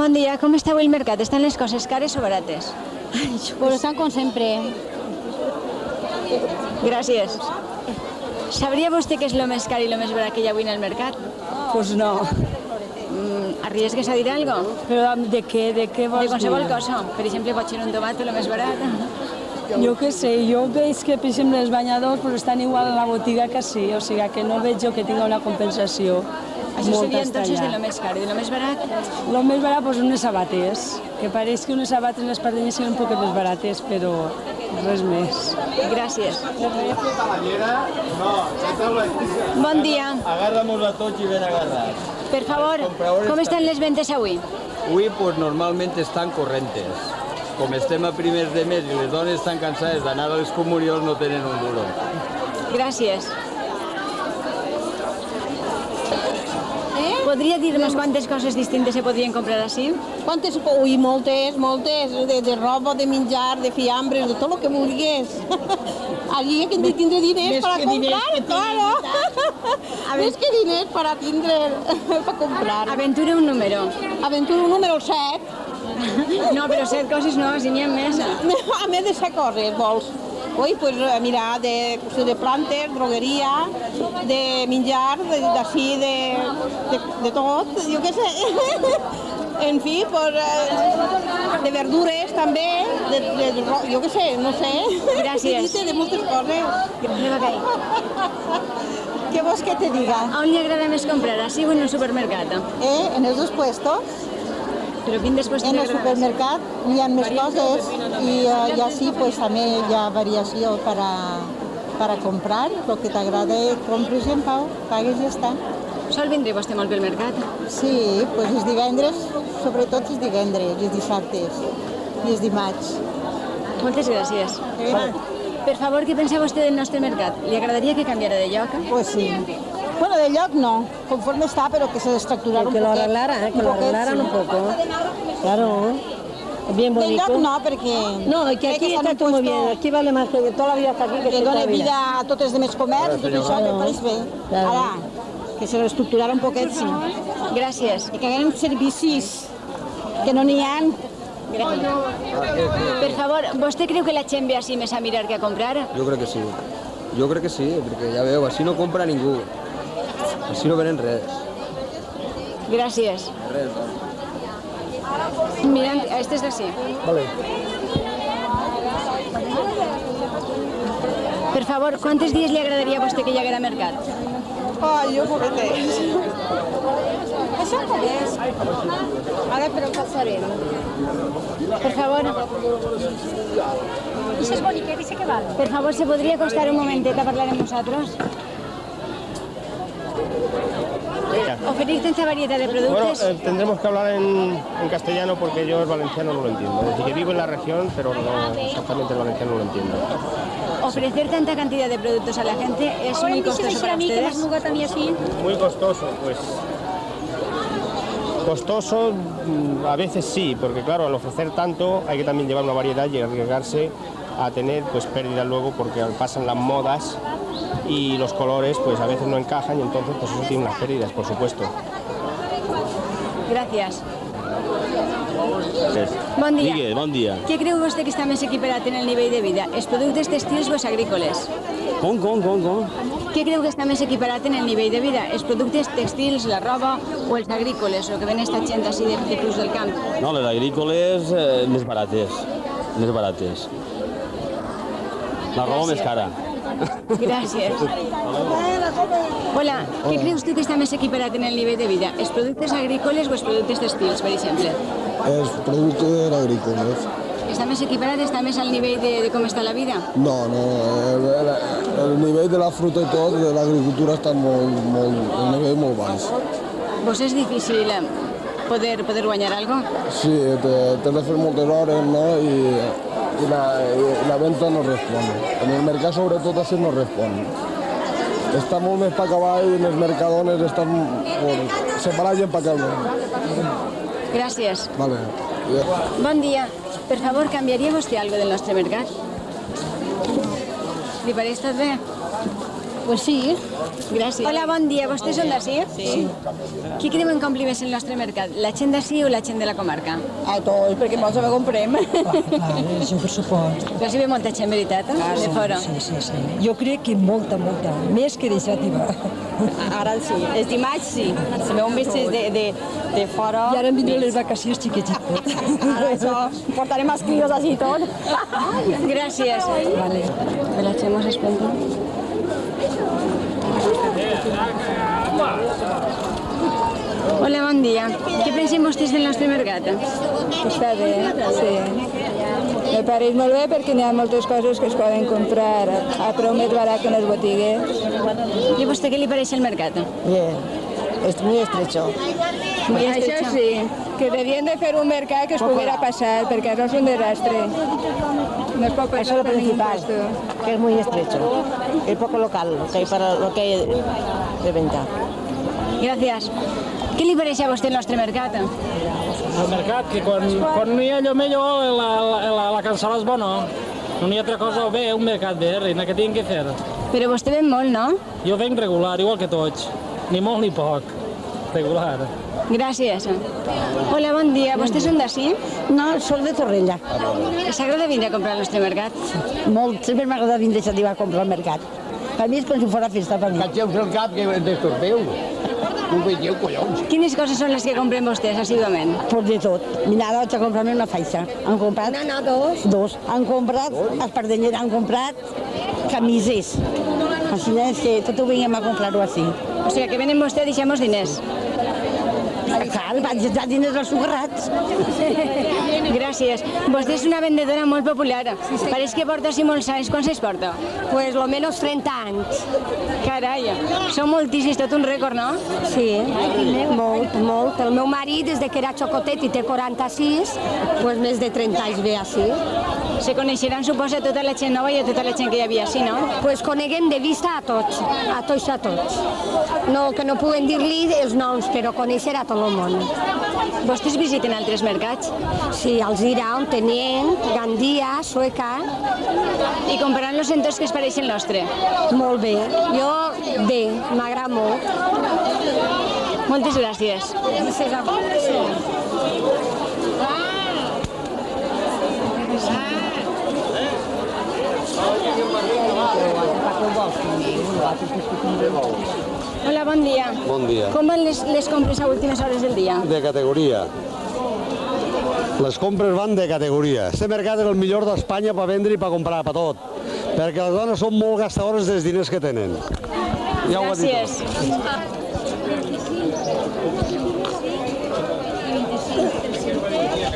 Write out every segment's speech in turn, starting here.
Bon dia, com està avui el mercat? Estan les coses cares o barates? Pues están con siempre. Gràcies. Sabria vostè què és el més car i el més barat que hi ha avui en el mercat? Pues no. Arriesgues a dir alguna cosa? Però de què vols dir? De qualsevol cosa. Per exemple, pot ser un tomat el més barat. Jo què sé, jo veig que, per exemple, els banyadors pues, estan igual a la botiga que sí, o sigui que no veig jo que tinga una compensació. Això seria entonces de lo més car i de lo més barat? Lo més barat, pues unes sabates, que pareix que unes sabates les pardenyes siguin un poc més barates, però res més. Gràcies. Bon dia. Agárramos a tots i ben agarrats. Per favor, com estan les ventes avui? Avui, pues, normalment estan correntes. Com estem a primers de mes i les dones estan cansades d'anar a les comunions, no tenen un duro. Gràcies. Podria dir-nos quantes coses distintes se podrien comprar així? ¿Cuántas? Uy, moltes, de roba, de menjar, de fiambres, de todo lo que vulguis. Allí que tindre diners para comprar, claro. Més que diners para tindre, para comprar. Aventura un número. Aventura un número 7. No, però 7 coses no, si n'hi ha més. A més de 7 coses, vols? Ui, pues mira, de plantes, drogueria, de menjar, d'ací, de tot, jo què sé. En fi, pues, de verdures també, jo què sé, no sé. Gràcies. De moltes coses. Què vols que te diga? A on li agrada més comprar, així o en un supermercat? En els dos puestos. Però quin després En el supermercat hi ha més coses i ja sí, pues, també hi ha variació per comprar. El que t'agrada, compres i en pau, pagues i ja està. Sol vindre vostè molt pel mercat? Sí, pues els divendres, sobretot els divendres, els dissabtes i els dimarts. Moltes gràcies. Per favor, què pensa vostè del nostre mercat? Li agradaria que canviara de lloc? Pues sí. Bueno, de lloc no, conforme está, pero que se estructurara un poco. Que lo arreglaran un poco. Claro, es bien bonito. De lloc no, perquè... No, que aquí está todo muy bien, aquí vale más que toda la vida hasta aquí. Que dona vida a tots els demés comerç i tot això, que pareix bé. Ara, que se reestructurara un poquet, sí. Gràcies. I que haguem servicis que no n'hi ha. Per favor, vostè creu que la gent ve així més a mirar que a comprar? Jo crec que sí. Jo crec que sí, perquè ja veu, així no compra ningú. Així no venen res. Gràcies. Res. Mira, este és d'ací. Vale. Per favor, quantes dies li agradaria a vostè que hi haguera mercat? Ai, jo pobretes. Això com és? Ara, però què farem? Per favor. Això és boniquet, dice que val. Per favor, ¿se podria acostar un momentet a parlar amb nosaltres? Oferir tanta variedad de productos. Bueno, tendremos que hablar en castellano porque yo el valenciano no lo entiendo. Es decir, que vivo en la región, pero no exactamente el valenciano no lo entiendo. Ofrecer tanta cantidad de productos a la gente es muy costoso para ustedes. Muy costoso, pues. Costoso a veces sí, porque claro, al ofrecer tanto hay que también llevar una variedad y arriesgarse a tener pues pérdidas luego porque pasan las modas y los colores pues a veces no encajan y entonces pues eso tiene unas pérdidas, por supuesto. Gràcies. Bon dia. Digue, bon dia. Què creu vostè que està més equiparat en el nivell de vida? Els productes textils o els agrícoles? Com? Què creu que està més equiparat en el nivell de vida? Els productes textils, la roba o els agrícoles, o que ven esta gent així de tipus del camp? No, les agrícoles més barates. Més barates. La roba més cara. Gràcies. Hola, què creus tu que està més equiparat en el nivell de vida? Els productes agrícoles o els productes textils, per exemple? Els productes agrícoles. Està més equiparat, està més al nivell de com està la vida? No, el nivell de la fruita i tot, de l'agricultura està el nivell molt baix. Vos és difícil poder guanyar algo? Sí, te de fer moltes hores, ¿no? Y la venta no responde. En el mercat, sobretot, així no responde. Està molt més per acabar i els mercadones estan separats i empacats. Gràcies. Vale. Bon dia. Per favor, canviaria vostè algo del nostre mercat? Li pareix tot bé? Pues sí. Gràcies. Hola, bon dia. Vostès són d'ací? Sí. Qui creuen que ompli més el nostre mercat? La gent d'ací o la gent de la comarca? A tots, perquè molts ho comprem. Clar, això per supost. Però si ve molta gent, veritat, de fora. Sí. Jo crec que molta, més que d'iniciativa. Ara sí, els dimarts sí. Se veuen més de fora. I ara em vindran les vacacions xiquetites. Ara això, portarem els crios així tot. Gràcies. Vale. Me la echemos esplendor. Hola, bon dia. Què pensen vostès del nostre mercat? Està bé, sí. Me pareix molt bé perquè n'hi ha moltes coses que es poden comprar a preu més barat que en les botigues. I a vostè què li pareix el mercat? Bien, es muy estrecho. Muy Això estrecho. sí, que devien de fer un mercat que es poguera passar, perquè això és un desastre. No es pot Eso passar es lo per ningún principal, puesto. que es muy estrecho. El poco local que hay para lo que hay de venta. Gràcies. Què li pareix a vostè el nostre mercat? El mercat, que quan no hi ha allò millor, la cançó és bona. No hi ha altra cosa bé, un mercat bé, reina, que tinc que fer. Però vostè ven molt, no? Jo venc regular, igual que tots. Ni molt ni poc. Regular. Gràcies. Hola, bon dia. Vostès són d'ací? No, soc de Torrella. S'agrada vindre a comprar al nostre mercat? Molt, sempre m'agrada vindre a comprar al mercat. Per mi és com si fos festa per mi. Catxeu-vos el cap que destorbeu. No ho veieu, collons. Quines coses són les que compren vostès assíduament? Pues de tot. Mira, ara vaig a comprar-me una faixa. Han comprat... Dos. Han comprat espardenyera, han comprat camises. Així és que tot ho veníem a comprar-ho així. O sigui, que venen vostè a deixar-nos diners. Clar, vaig a diners als sugarrats. Gràcies. Vostè és una vendedora molt popular. Pareix que porta així molts anys. Quants anys porta? Pues lo menos 30 anys. Carai, són moltíssims, tot un rècord, no? Sí, molt. El meu marit, des que era xocotet i té 46, pues més de 30 anys ve així. Se coneixeran, suposa, tota la gent nova i a tota la gent que hi havia així, no? Pues coneguem de vista a tots. No, que no puguem dir-li els noms, però conèixer a tot el món. Vostès visiten altres mercats? Sí, Alzira, Ontenient, Gandia, Sueca. I comparant-los en tots que es pareixen el nostre? Molt bé. Jo, bé, m'agrada molt. Moltes gràcies. Gràcies a vosaltres. Hola, bon dia. Bon dia. Com van les compres a últimes hores del dia? De categoria. Les compres van de categoria. Este mercat és el millor d'Espanya per vendre i per comprar, per tot. Perquè les dones són molt gastadores dels diners que tenen. Ja ho va dir Gràcies.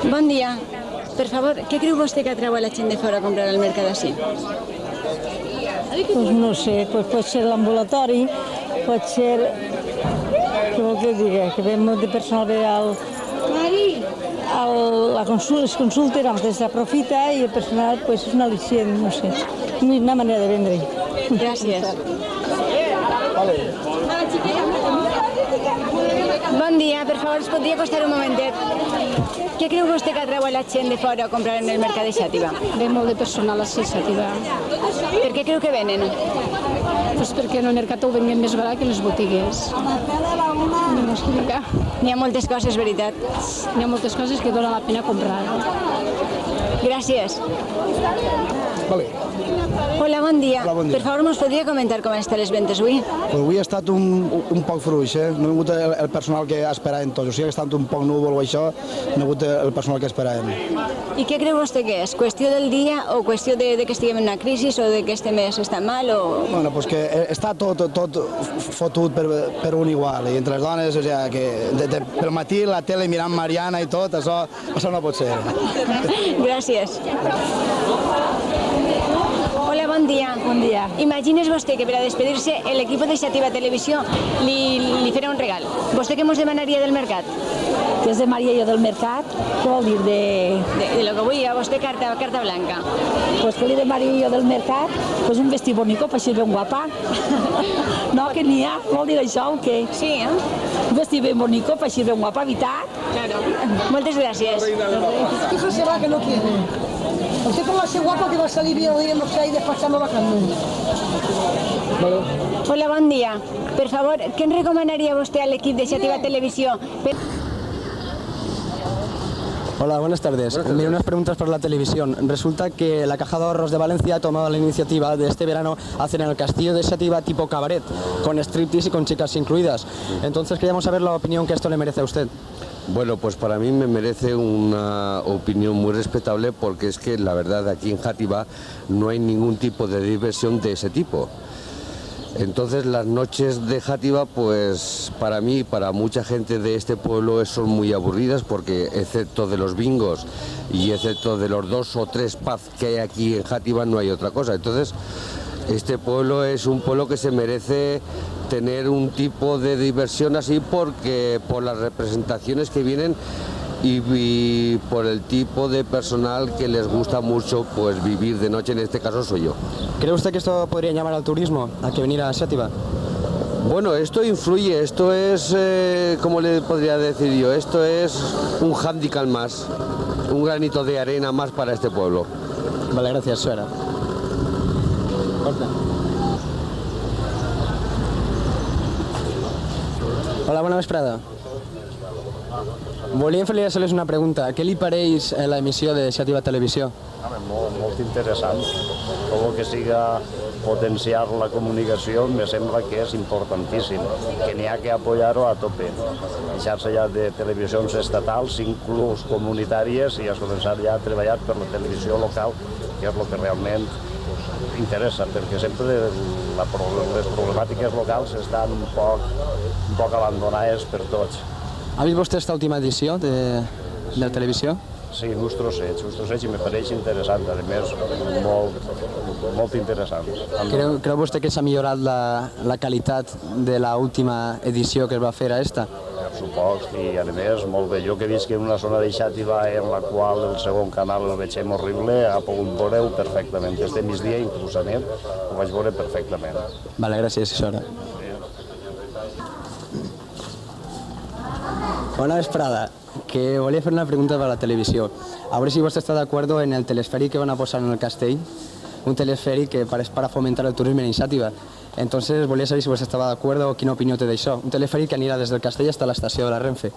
Bon dia. Per favor, què creu vostè que atrau a la gent de fora a comprar al mercat d'ací? Pues no sé, pues pot ser l'ambulatori, pot ser, com que diga, que ve molt de personal ve les consultes, antes s'aprofita i el personal pues, és un al·licient, no sé, una manera de vendre. Gràcies. Bon dia, per favor, es podria acostar un momentet. Què creu vostè que atrau a la gent de fora a comprar en el mercat de Xàtiva? Ve molt de personal a Xàtiva. Per què creu que venen? Pues perquè en el mercat ho venguem més barat que en les botigues. No m'explica. N'hi ha moltes coses, veritat. Hi ha moltes coses que donen la pena comprar. Gràcies. Vale. Hola, bon dia. Hola, bon dia. Per favor, mos podria comentar com estan les ventes avui? Pues avui ha estat un poc fluix, eh? No ha hagut el personal que esperàvem tots. O sigui, ha estat un poc núvol o això, no ha hagut el personal que esperàvem. I què creu vostè que és? Qüestió del dia o qüestió de que estiguem en una crisi o de que este mes està mal o... Bueno, pues que està tot fotut per un igual. I entre les dones, o sigui, que pel matí la tele mirant Mariana i tot, això no pot ser. Gràcies. Hola, bon dia. Bon dia. Imagines vostè que per a despedir-se l'equip de Xàtiva Televisió li farà un regal. Vostè què mos demanaria del mercat? que és de Maria i jo del mercat, què vol dir? De lo que vull a vostè, carta blanca. Pues que li de Maria i jo del mercat, pues un vestit bonico per ser ben guapa. No, que n'hi ha, vol dir això o què? Sí, eh? Un vestit ben bonico per ser ben guapa, veritat? Claro. Moltes gràcies. ¿Qué será que no tiene? Usted póngase guapo que va a salir bien, lo diremos que hay despachando la carne. Hola, bon dia. Per favor, què ens recomanaria vostè a l'equip de Xàtiva Televisió? Hola, buenas tardes. Mira, unas preguntas para la televisión. Resulta que la Caja de Ahorros de Valencia ha tomado la iniciativa de este verano hacer en el castillo de Xàtiva tipo cabaret, con striptease y con chicas incluidas. Entonces queríamos saber la opinión que esto le merece a usted. Bueno, pues para mí me merece una opinión muy respetable porque es que la verdad aquí en Xàtiva no hay ningún tipo de diversión de ese tipo. Entonces las noches de Xàtiva, pues para mí y para mucha gente de este pueblo son muy aburridas porque excepto de los bingos y excepto de los 2 o 3 pubs que hay aquí en Xàtiva no hay otra cosa. Entonces este pueblo es un pueblo que se merece tener un tipo de diversión así porque por las representaciones que vienen y por el tipo de personal que les gusta mucho pues vivir de noche, en este caso soy yo. ¿Cree usted que esto podría llamar al turismo, a que venir a Xàtiva? Bueno, esto influye, esto es, ¿cómo le podría decir yo? Esto es un hándicap más, un granito de arena más para este pueblo. Vale, gracias, Suera. Hola, bona vesprada. Volíem fer-li una pregunta. Què li pareix la emissió de Xàtiva Televisió? Molt interessant. Tot el que siga potenciar la comunicació me sembla que és importantíssim, que n'hi ha que apoyar-ho a tope. Deixar-se ja de televisions estatals, inclús comunitàries, i es començar ja a treballar per la televisió local, que és el que realment interessa, perquè sempre les problemàtiques locals estan un poc abandonades per tots. Ha vist vostè aquesta última edició de la televisió? Sí, uns trossets i me pareix interessant, a més molt interessant. Creu vostè que s'ha millorat la qualitat de l'última edició que es va fer a esta? Per supost, i a més molt bé. Jo que visc en una zona de Xàtiva en la qual el segon canal el veiem horrible, ha pogut veure-ho perfectament. Este migdia, inclús a nit, ho vaig veure perfectament. Vale, gràcies, Sora. Bona vesprada, que volia fer una pregunta per a la televisió. A veure si vostè està d'acord en el telesfèric que van a posar en el castell, un telesfèric que és per fomentar el turisme en Xàtiva. Entonces volia saber si vostè estava d'acord o quina opinió té d'això. Un telesfèric que anirà des del castell fins a l'estació de la Renfe.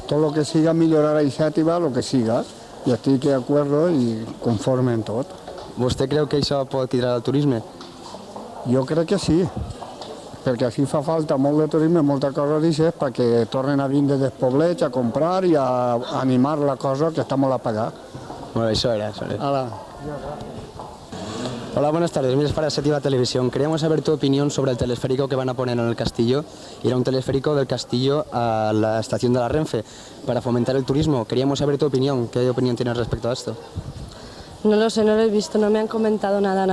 Todo lo que siga millorar a Xàtiva, lo que siga, y estic de acuerdo y conforme en tot. Vostè creu que això pot tirar al turisme? Jo crec que sí, perquè així fa falta molt de turisme, molta cosa d'això, perquè tornen a vindre dels poblets a comprar i a animar la cosa que està molt apagada. Bueno, això era. Hola, buenas tardes. Mira, es para Xàtiva Televisión. Queríamos saber tu opinión sobre el telesférico que van a poner en el castillo. Era un telesférico del castillo a la estación de la Renfe para fomentar el turismo. Queríamos saber tu opinión. ¿Qué opinión tienes respecto a esto? No lo sé, no lo he visto, no me han comentado nada,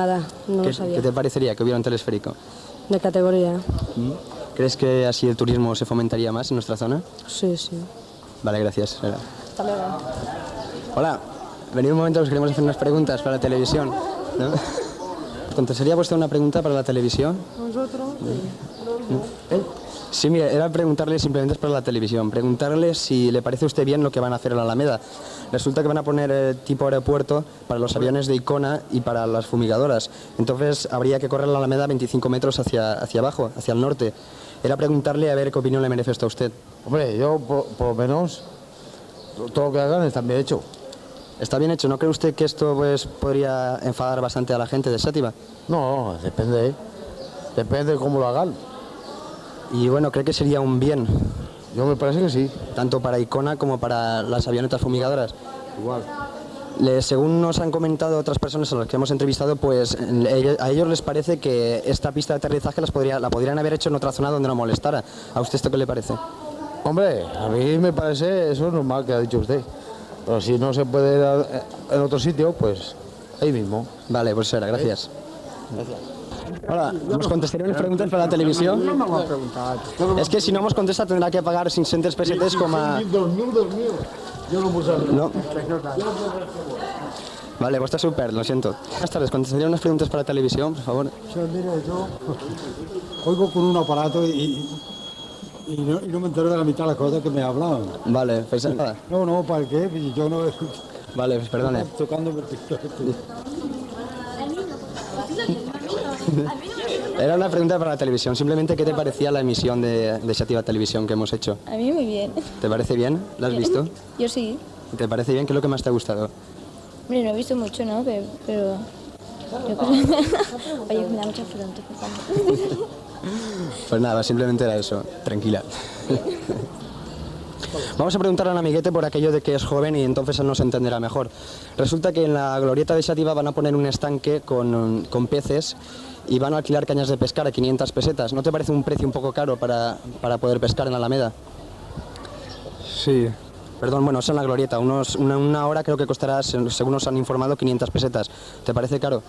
no lo sabía. ¿Qué te parecería que hubiera un telesférico? De categoría. ¿Crees que así el turismo se fomentaría más en nuestra zona? Sí. Vale, gracias. Hasta luego. Hola, venid un momento, os queremos hacer unas preguntas para la televisión, ¿no? ¿Contestaría usted una pregunta para la televisión? ¿Nosotros? Sí, mire, era preguntarle simplemente para la televisión, preguntarle si le parece a usted bien lo que van a hacer en la Alameda. Resulta que van a poner tipo aeropuerto para los aviones de Icona y para las fumigadoras. Entonces habría que correr la Alameda 25 metros hacia abajo, hacia el norte. Era preguntarle a ver qué opinión le merece esto a usted. Hombre, yo por lo menos todo lo que hagan está bien hecho. ¿Está bien hecho? ¿No cree usted que esto podría enfadar bastante a la gente de Xàtiva? No, depende de cómo lo hagan. Y bueno, ¿cree que sería un bien? Yo me parece que sí. Tanto para Icona como para las avionetas fumigadoras. Igual. Según nos han comentado otras personas a las que hemos entrevistado, pues a ellos les parece que esta pista de aterrizaje la podrían haber hecho en otra zona donde no molestara. ¿A usted esto qué le parece? Hombre, a mí me parece eso normal que ha dicho usted. Pero si no se puede ir en otro sitio, pues ahí mismo. Vale, pues será, gracias. Gracias. Hola, ¿nos contestaría unas preguntas para la televisión? No me lo ha preguntado. Es que si no nos contesta tendrá que pagar 500 pesetes com a... 2.000. Jo no posaré. No. Vale, pues está súper, lo siento. Buenas tardes, ¿contestaría unas preguntas para la televisión, por favor? Mire, yo oigo con un aparato y no me entero de la mitad de las cosas que me hablan. Vale, pues nada. No, ¿para qué? Yo no... Vale, pues perdone. Tocando... Era una pregunta para la televisión, simplemente ¿qué te parecía la emisión de Xàtiva Televisión que hemos hecho? A mí muy bien. ¿Te parece bien? ¿La has visto? Yo sí. ¿Te parece bien? ¿Qué es lo que más te ha gustado? Hombre, no he visto mucho, ¿no? Pero yo creo... Oye, me da mucha fronte, por favor. Pues nada, simplemente era eso. Tranquila. Vamos a preguntarle a un amiguete por aquello de que es joven y entonces él nos entenderá mejor. Resulta que en la glorieta de Xàtiva van a poner un estanque con peces y van a alquilar cañas de pescar a 500 pesetas. ¿No te parece un precio un poco caro para poder pescar en la Alameda? Sí. Perdón, bueno, es en la glorieta. Una hora creo que costará, según nos han informado, 500 pesetas. ¿Te parece caro?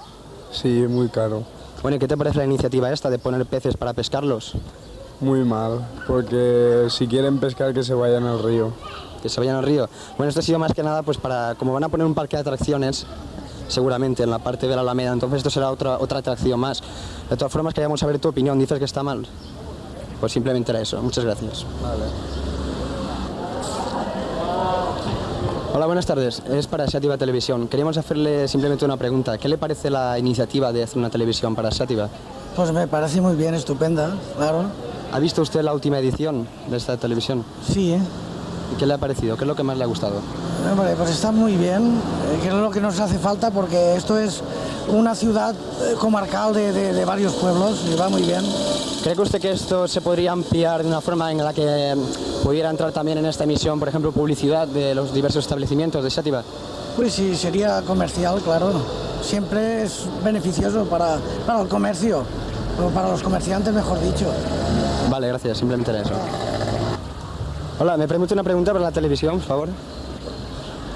Sí, muy caro. Bueno, ¿y qué te parece la iniciativa esta de poner peces para pescarlos? Muy mal, porque si quieren pescar que se vayan al río. Que se vayan al río. Bueno, esto ha sido más que nada pues para, como van a poner un parque de atracciones, seguramente en la parte de la Alameda, entonces esto será otra atracción más. De todas formas, queríamos saber tu opinión. ¿Dices que está mal? Pues simplemente era eso. Muchas gracias. Vale. Hola, buenas tardes. Es para Xàtiva Televisión. Queríamos hacerle simplemente una pregunta. ¿Qué le parece la iniciativa de hacer una televisión para Xàtiva? Pues me parece muy bien, estupenda, claro. ¿Ha visto usted la última edición de esta televisión? Sí, ¿eh? ¿Y qué le ha parecido? ¿Qué es lo que más le ha gustado? Hombre, pues está muy bien, que es lo que nos hace falta porque esto es una ciudad comarcal de varios pueblos y va muy bien. ¿Cree que usted que esto se podría ampliar de una forma en la que pudiera entrar también en esta emisión, por ejemplo, publicidad de los diversos establecimientos de Xàtiva? Pues sí, sería comercial, claro. Siempre es beneficioso para el comercio, o para los comerciantes, mejor dicho. Vale, gracias, simplemente era eso. Hola, me permite una pregunta para la televisión, por favor.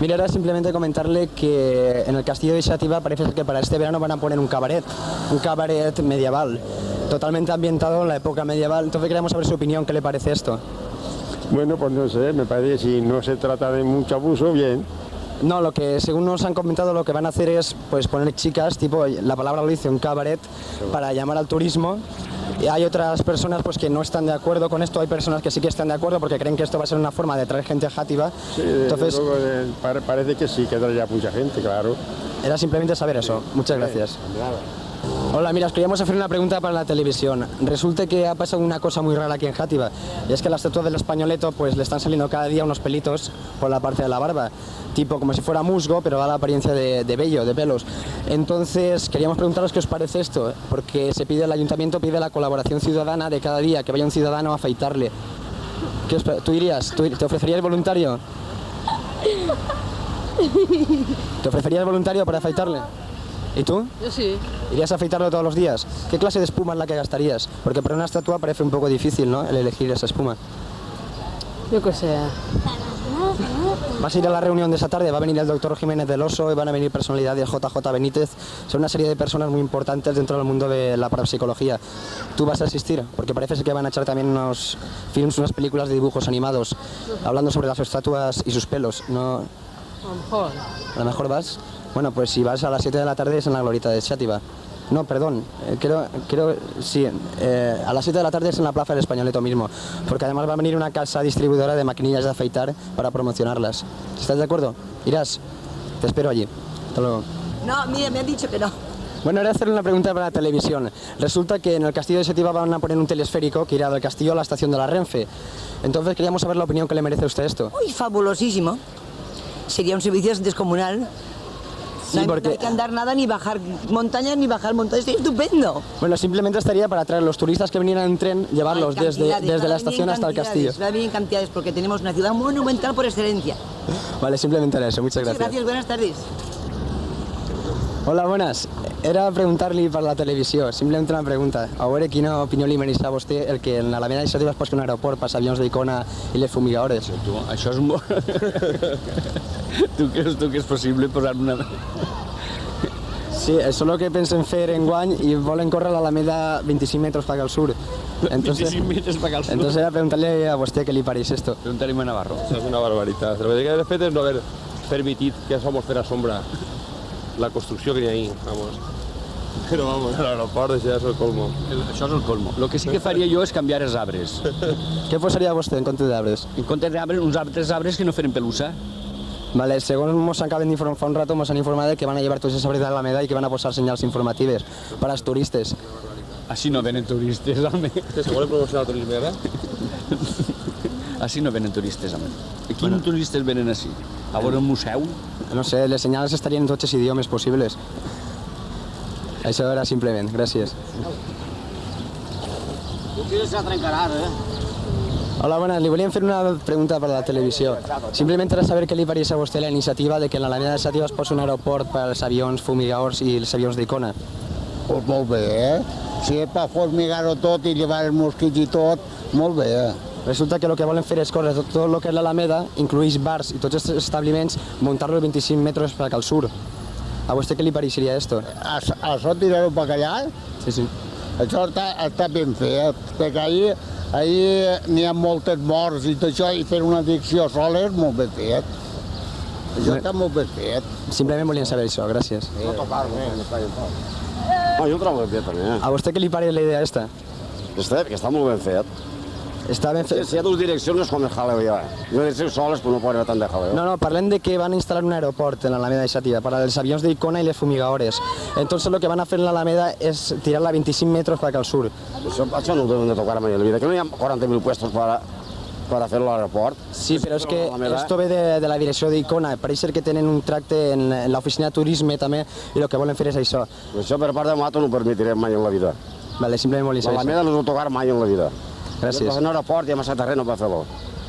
Mira, era simplemente comentarle que en el castillo de Xàtiva parece que para este verano van a poner un cabaret medieval, totalmente ambientado en la época medieval. Entonces queríamos saber su opinión, ¿qué le parece esto? Bueno, pues no sé, me parece que si no se trata de mucho abuso, bien. No, lo que según nos han comentado lo que van a hacer es pues poner chicas, tipo, la palabra lo dice, un cabaret, para llamar al turismo. Y hay otras personas pues que no están de acuerdo con esto, hay personas que sí que están de acuerdo porque creen que esto va a ser una forma de traer gente a Xàtiva. Sí, entonces luego, parece que sí, que traerá mucha gente, claro. Era simplemente saber eso. Muchas gracias. Hola, mira, os queríamos hacer una pregunta para la televisión. Resulta que ha pasado una cosa muy rara aquí en Xàtiva, y es que a la estatua del Españoleto pues le están saliendo cada día unos pelitos por la parte de la barba, tipo como si fuera musgo, pero da la apariencia de vello, de pelos. Entonces, queríamos preguntaros qué os parece esto, porque el ayuntamiento pide la colaboración ciudadana de cada día, que vaya un ciudadano a afeitarle. ¿Tú irías? ¿Te ofrecerías voluntario? ¿Te ofrecerías voluntario para afeitarle? ¿Y tú? Yo sí. ¿Irías a afeitarlo todos los días? ¿Qué clase de espuma es la que gastarías? Porque para una estatua parece un poco difícil, ¿no?, el elegir esa espuma. Yo qué sé. Vas a ir a la reunión de esa tarde, va a venir el doctor Jiménez del Oso y van a venir personalidades, JJ Benítez. Son una serie de personas muy importantes dentro del mundo de la parapsicología. ¿Tú vas a asistir? Porque parece que van a echar también unos films, unas películas de dibujos animados, hablando sobre las estatuas y sus pelos. ¿No? A lo mejor. ¿A lo mejor vas? Bueno, pues si vas a las 7 de la tarde es en la glorieta de Xàtiva. No, perdón, sí, a las 7 de la tarde es en la Plaza del Españoleto mismo, porque además va a venir una casa distribuidora de maquinillas de afeitar para promocionarlas. ¿Estás de acuerdo? ¿Irás? Te espero allí. Hasta luego. No, mire, me han dicho que no. Bueno, ahora hacerle una pregunta para la televisión. Resulta que en el castillo de Xàtiva van a poner un telesférico que irá del castillo a la estación de la Renfe. Entonces queríamos saber la opinión que le merece a usted esto. Uy, fabulosísimo. Sería un servicio descomunal. Sí, no hay que andar nada, ni bajar montañas, ni bajar montañas. ¡Es estupendo! Bueno, simplemente estaría para traer los turistas que vinieran en tren, llevarlos desde la estación hasta el castillo. Va bien en cantidades, porque tenemos una ciudad monumental por excelencia. Vale, simplemente era eso. Muchas gracias. Gracias, buenas tardes. Hola, buenas. Era preguntar-li per la televisió, simplement una pregunta. A veure quina opinió li mereixava a vostè el que en l'Alameda de Xàtiva es posi un aeroport per avions d'Icona i les fumigadores. Això és molt... Tu creus que és possible posar una... Sí, això és el que pensen fer enguany i volen córrer l'Alameda 25 metres para acá al sur. Entonces, 25 metros para acá al sur. Entonces era preguntarle a usted qué le parece esto. Preguntarle a Navarro. Això és una barbaritat. El que tiene que haver fet és no haver permitit que somos fer a sombra la construcció que hi ha ahí, vamos. Però vamos, l'aeroport això és el colmo. Això és el colmo. El que sí que faria jo és canviar els arbres. Què posaria vostè en compte d'arbres? En compte d'arbres, uns altres arbres que no feren pelusa. Vale, según nos acaben de informar fa un rato, nos han informado de que van a llevar todos esos arbres de la Alameda y que van a posar señales informativas para los turistas. Així no venen turistes, home. Se vol promocionar el turisme, ara? Així no venen turistes, home. Quins turistes venen així? A veure un museu? No sé, les senyals estarien en tots els idiomes possibles. Això era simplement, gràcies. Se trencarà, Hola, buenas. Le volíem fer una pregunta per la televisió. Simplement per saber què li pareix a vostè la iniciativa de que en l'Alameda de Xàtiva es posi un aeroport per als avions fumigadors i els avions d'Icona. Pues molt bé, Si és per fumigar-ho tot i llevar els mosquits i tot, molt bé, Resulta que el que volen fer és córrer tot el que és l'Alameda, incluïx bars i tots els establiments, muntar-lo 25 metres per al sur. ¿A vostè què li pareixeria esto? Això tirar-ho per allà? Sí. Això està ben fet, perquè ahir n'hi ha moltes morts i tot això, i fer una addicció sola és molt ben fet. Això està molt ben fet. Simplement volíem saber això, gràcies. No tocar-me, jo ho trobo bé, també. A vostè què li pareix la idea esta? Que està molt ben fet. Està ben fet. Si hi ha dues direccions és com el jaleo ja. Una direcció soles, però no pot haver tant de jaleo. No, parlem de que van a instalar un aeroport en la Alameda de Xàtiva para los aviones de Icona y los fumigadores. Entonces lo que van a hacer en la Alameda es tirarla a 25 metros para acá al sur. Això no ho deben de tocar mai en la vida. Que no hi ha 40.000 puestos para hacer l'aeroport. Sí, però és que esto ve de la direcció d'Icona. Pareix ser que tenen un tracte en l'oficina de turisme també i el que volen fer és això. Això per part de Mato no ho permetirem mai en la vida. Vale, simplement volia saber això. L'Alameda no ho tocar mai en la vida. Gràcies. En un aeroport i a massa terreno per fer-lo.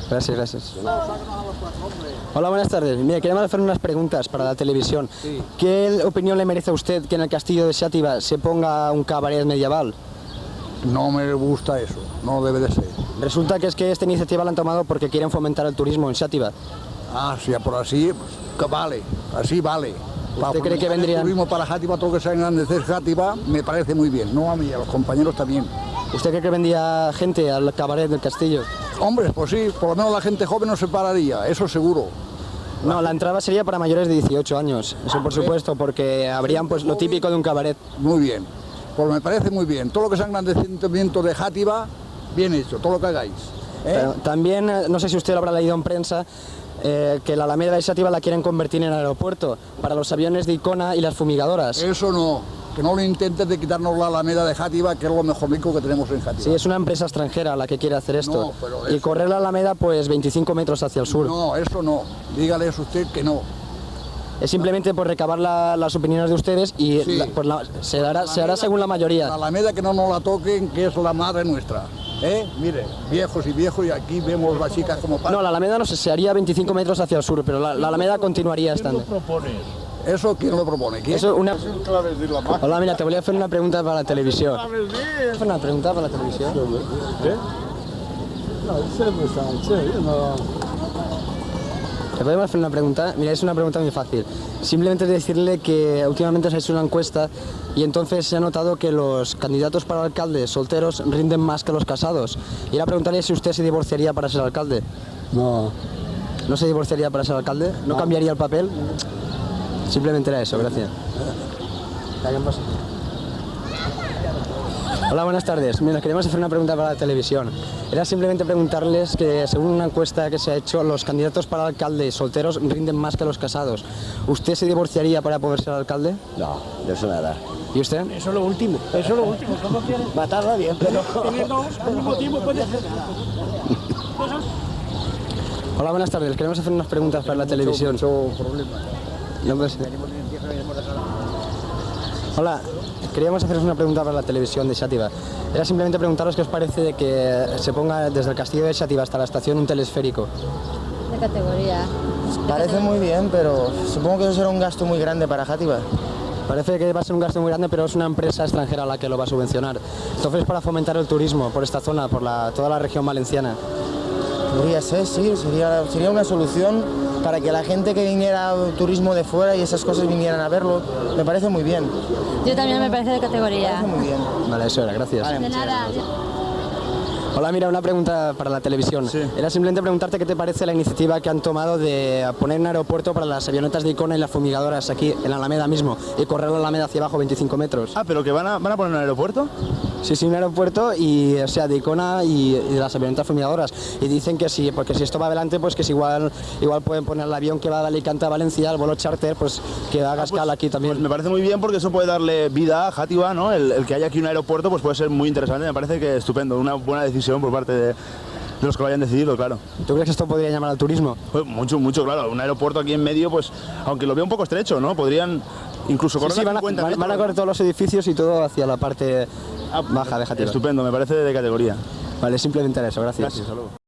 Gracias. Hola, buenas tardes. Mira, queremos hacer unas preguntas para la televisión. Sí. ¿Qué opinión le merece a usted que en el castillo de Xàtiva se ponga un cabaret medieval? No me gusta eso, no debe de ser. Resulta que es que esta iniciativa la han tomado porque quieren fomentar el turismo en Xàtiva. Ah, sí, por así, que vale, así vale. ¿Usted cree que vendrían? El turismo para Xàtiva, todo lo que sea engrandecer Xàtiva, me parece muy bien. No a mí, a los compañeros también. ¿Usted cree que vendría gente al cabaret del castillo? Hombre, pues sí, por lo menos la gente joven no se pararía, eso seguro. No, la entrada sería para mayores de 18 años, eso por supuesto, porque habrían pues lo típico de un cabaret. Muy bien, pues me parece muy bien. Todo lo que sea engrandecimiento de Xàtiva, bien hecho, todo lo que hagáis. Pero también, no sé si usted lo habrá leído en prensa, que la Alameda de Xàtiva la quieren convertir en aeropuerto para los aviones de Icona y las fumigadoras. Eso no, que no lo intentes de quitarnos la Alameda de Xàtiva, que es lo mejor rico que tenemos en Xàtiva. Sí, es una empresa extranjera la que quiere hacer esto. Y correr la Alameda pues 25 metros hacia el sur. No, eso no, dígale a usted que no. Es simplemente por recabar las opiniones de ustedes y sí. Se hará según la mayoría. La Alameda que no nos la toquen, que es la madre nuestra. Mire, viejos y aquí vemos las chicas como pasan. No, la Alameda no se haría 25 metros hacia el sur, pero la Alameda continuaría estando. ¿Quién lo propone? ¿Eso quién lo propone? ¿Quién? Hola, mira, te voy a hacer una pregunta para la televisión. ¿Hacer una pregunta para la televisión? ¿Te podemos hacer una pregunta? Mira, es una pregunta muy fácil. Simplemente decirle que últimamente se ha hecho una encuesta y entonces se ha notado que los candidatos para alcalde solteros rinden más que los casados. Y era preguntarle si usted se divorciaría para ser alcalde. No. ¿No se divorciaría para ser alcalde? ¿No cambiaría el papel? Simplemente era eso, gracias. Hola, buenas tardes. Mira, queremos hacer una pregunta para la televisión. Era simplemente preguntarles que, según una encuesta que se ha hecho, los candidatos para alcalde solteros rinden más que los casados. ¿Usted se divorciaría para poder ser alcalde? No, de eso nada. ¿Y usted? Eso es lo último, ¿Cómo quieres? Matarla bien, pero... Tener dos al mismo tiempo puede hacer nada. Hola, buenas tardes. Queremos hacer unas preguntas para la televisión. Mucho problema. No puede ser. Hola, queríamos haceros una pregunta para la televisión de Xàtiva. Era simplemente preguntaros qué os parece de que se ponga desde el castillo de Xàtiva hasta la estación un telesférico. De categoría. Parece muy bien, pero supongo que eso será un gasto muy grande para Xàtiva. Parece que va a ser un gasto muy grande, pero es una empresa extranjera la que lo va a subvencionar. Entonces, para fomentar el turismo por esta zona, por toda la región valenciana. Podría ser, sí, sería una solución para que la gente que viniera turismo de fuera y esas cosas vinieran a verlo. Me parece muy bien. Yo también me parece de categoría. Me parece muy bien. Vale, eso era, gracias. De nada. Hola, mira, una pregunta para la televisión. Era simplemente preguntarte qué te parece la iniciativa que han tomado de poner un aeropuerto para las avionetas de Icona y las fumigadoras aquí en la Alameda mismo y correr la Alameda hacia abajo 25 metros. Ah, ¿pero que van a poner un aeropuerto? Sí, sí, un aeropuerto y, o sea, de Icona y de las avionetas fumigadoras. Y dicen que sí, porque si esto va adelante, pues que es igual pueden poner el avión que va de Alicante a Valencia, el vuelo charter, pues que haga escala aquí también. Pues me parece muy bien porque eso puede darle vida a Játiva, ¿no? El que haya aquí un aeropuerto pues puede ser muy interesante, me parece que estupendo, una buena decisión por parte de los que lo hayan decidido, claro. ¿Tú crees que esto podría llamar al turismo? Pues mucho, claro. Un aeropuerto aquí en medio, pues aunque lo veo un poco estrecho, ¿no? Podrían incluso correr sí, van a correr todos los edificios y todo hacia la parte baja de Játiva. Estupendo, me parece de categoría. Vale, simplemente eso, gracias. Gracias, hasta luego.